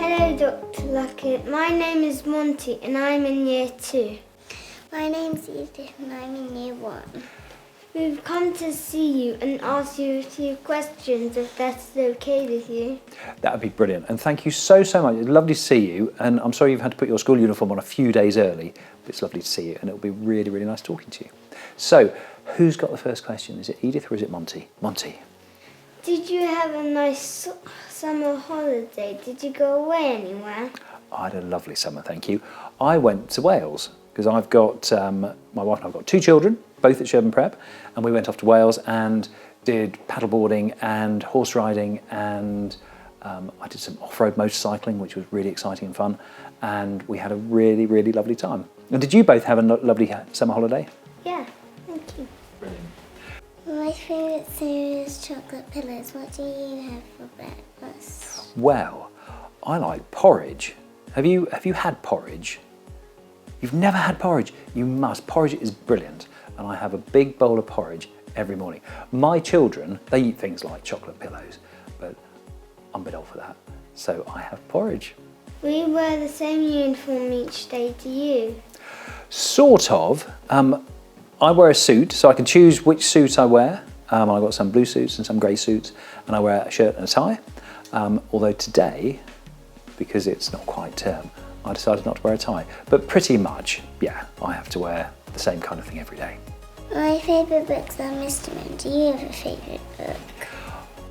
Hello, Dr Luckett. My name is Monty and I'm in Year 2. My name's Edith and I'm in Year 1. We've come to see you and ask you a few questions if that's okay with you. That would be brilliant. And thank you so much. It's lovely to see you. And I'm sorry you've had to put your school uniform on a few days early, but it's lovely to see you and it'll be really nice talking to you. So, who's got the first question? Is it Edith or is it Monty? Monty. Did you have a nice summer holiday? Did you go away anywhere? I had a lovely summer, thank you. I went to Wales because I've got, my wife and I've got 2 children, both at Sherborne Prep, and we went off to Wales and did paddleboarding and horse riding, and I did some off-road motorcycling, which was really exciting and fun, and we had a really lovely time. And did you both have a lovely summer holiday? Yeah, thank you. Brilliant. My favourite cereal is chocolate pillows. What do you have for breakfast? Well, I like porridge. Have you had porridge? You've never had porridge? You must. Porridge is brilliant. And I have a big bowl of porridge every morning. My children, they eat things like chocolate pillows, but I'm a bit old for that. So I have porridge. We wear the same uniform each day, do you? Sort of. I wear a suit, so I can choose which suit I wear. I've got some blue suits and some grey suits, and I wear a shirt and a tie. Although today, because it's not quite term, I decided not to wear a tie. But pretty much, yeah, I have to wear the same kind of thing every day. My favourite books are Mr. Men. Do you have a favourite book?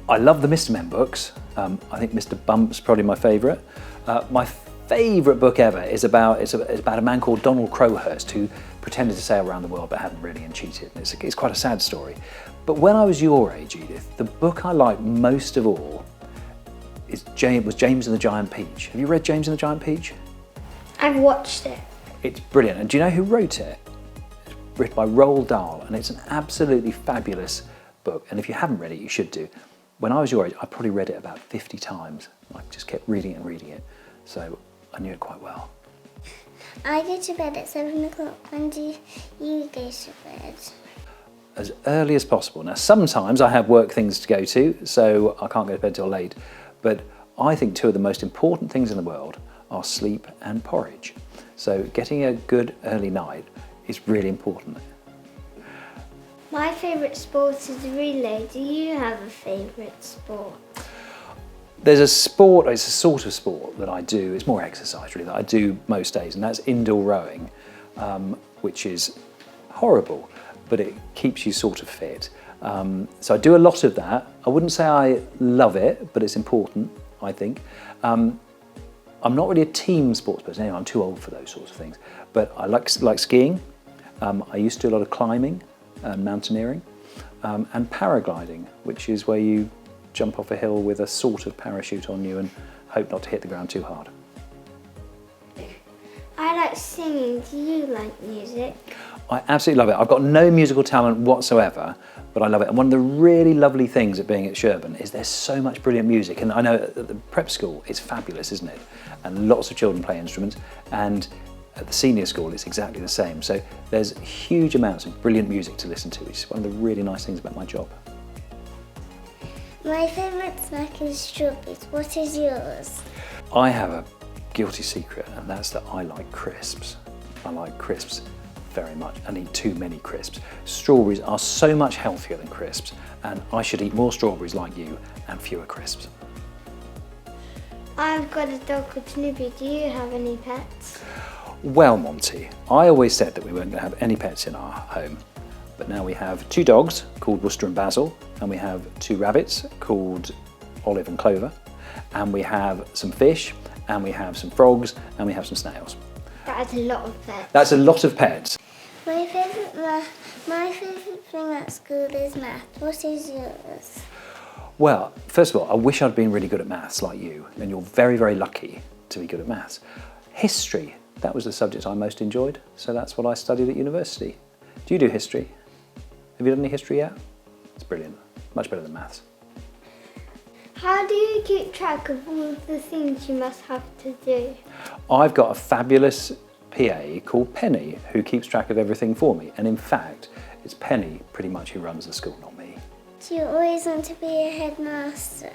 I love the Mr. Men books. I think Mr. Bump's probably my favourite. My favourite book ever is about a man called Donald Crowhurst who pretended to sail around the world but hadn't really and cheated. It's quite a sad story. But when I was your age, Edith, the book I liked most of all was James and the Giant Peach. Have you read James and the Giant Peach? I've watched it. It's brilliant. And do you know who wrote it? It's written by Roald Dahl, and it's an absolutely fabulous book. And if you haven't read it, you should do. When I was your age, I probably read it about 50 times. I just kept reading it and reading it. So I knew it quite well. I go to bed at 7 o'clock. When do you go to bed? As early as possible. Now, sometimes I have work things to go to, so I can't go to bed till late. But I think 2 of the most important things in the world are sleep and porridge. So getting a good early night is really important. My favourite sport is relay. Do you have a favourite sport? There's a sport, it's a sort of sport that I do, it's more exercise really, that I do most days, and that's indoor rowing, which is horrible, but it keeps you sort of fit. So I do a lot of that. I wouldn't say I love it, but it's important, I think. I'm not really a team sports person anyway, I'm too old for those sorts of things. But I like skiing. I used to do a lot of climbing, mountaineering, and paragliding, which is where you jump off a hill with a sort of parachute on you and hope not to hit the ground too hard. I like singing. Do you like music? I absolutely love it. I've got no musical talent whatsoever, but I love it. And one of the really lovely things of being at Sherborne is there's so much brilliant music. And I know at the prep school, it's fabulous, isn't it? And lots of children play instruments. And at the senior school, it's exactly the same. So there's huge amounts of brilliant music to listen to, which is one of the really nice things about my job. My favourite snack is strawberries. What is yours? I have a guilty secret, and that's that I like crisps. I like crisps very much and eat too many crisps. Strawberries are so much healthier than crisps, and I should eat more strawberries like you and fewer crisps. I've got a dog called Snoopy. Do you have any pets? Well, Monty, I always said that we weren't going to have any pets in our home, but now we have 2 dogs called Worcester and Basil, and we have 2 rabbits called Olive and Clover, and we have some fish, and we have some frogs, and we have some snails. That is a lot of pets. That's a lot of pets. My favourite thing at school is math. What is yours? Well, first of all, I wish I'd been really good at maths like you, and you're very lucky to be good at maths. History, that was the subject I most enjoyed, so that's what I studied at university. Do you do history? Have you done any history yet? It's brilliant, much better than maths. How do you keep track of all the things you must have to do? I've got a fabulous PA called Penny who keeps track of everything for me, and in fact, it's Penny pretty much who runs the school, not me. Do you always want to be a headmaster?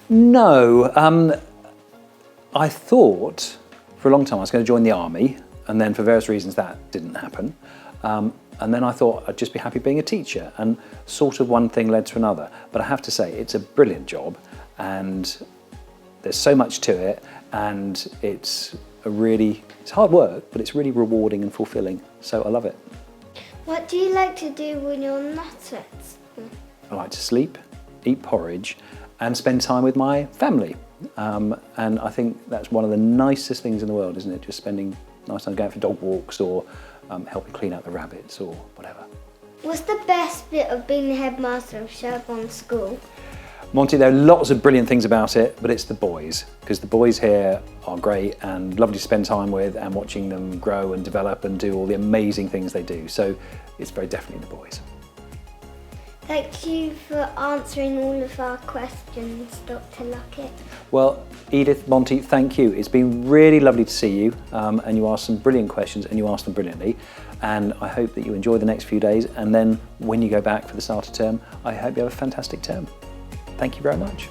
No, I thought for a long time I was going to join the army, and then for various reasons that didn't happen. And then I thought I'd just be happy being a teacher, and sort of one thing led to another. But I have to say, it's a brilliant job, and there's so much to it, and it's hard work, but it's really rewarding and fulfilling. So I love it. What do you like to do when you're not at school? I like to sleep, eat porridge, and spend time with my family. And I think that's one of the nicest things in the world, isn't it? Just spending nice time going for dog walks, or helping clean out the rabbits, or whatever. What's the best bit of being the headmaster of Sherborne School? Monty, there are lots of brilliant things about it, but it's the boys, because the boys here are great and lovely to spend time with, and watching them grow and develop and do all the amazing things they do. So it's very definitely the boys. Thank you for answering all of our questions, Dr Luckett. Well, Edith, Monty, thank you. It's been really lovely to see you, and you asked some brilliant questions, and you asked them brilliantly. And I hope that you enjoy the next few days, and then when you go back for the start of term, I hope you have a fantastic term. Thank you very much.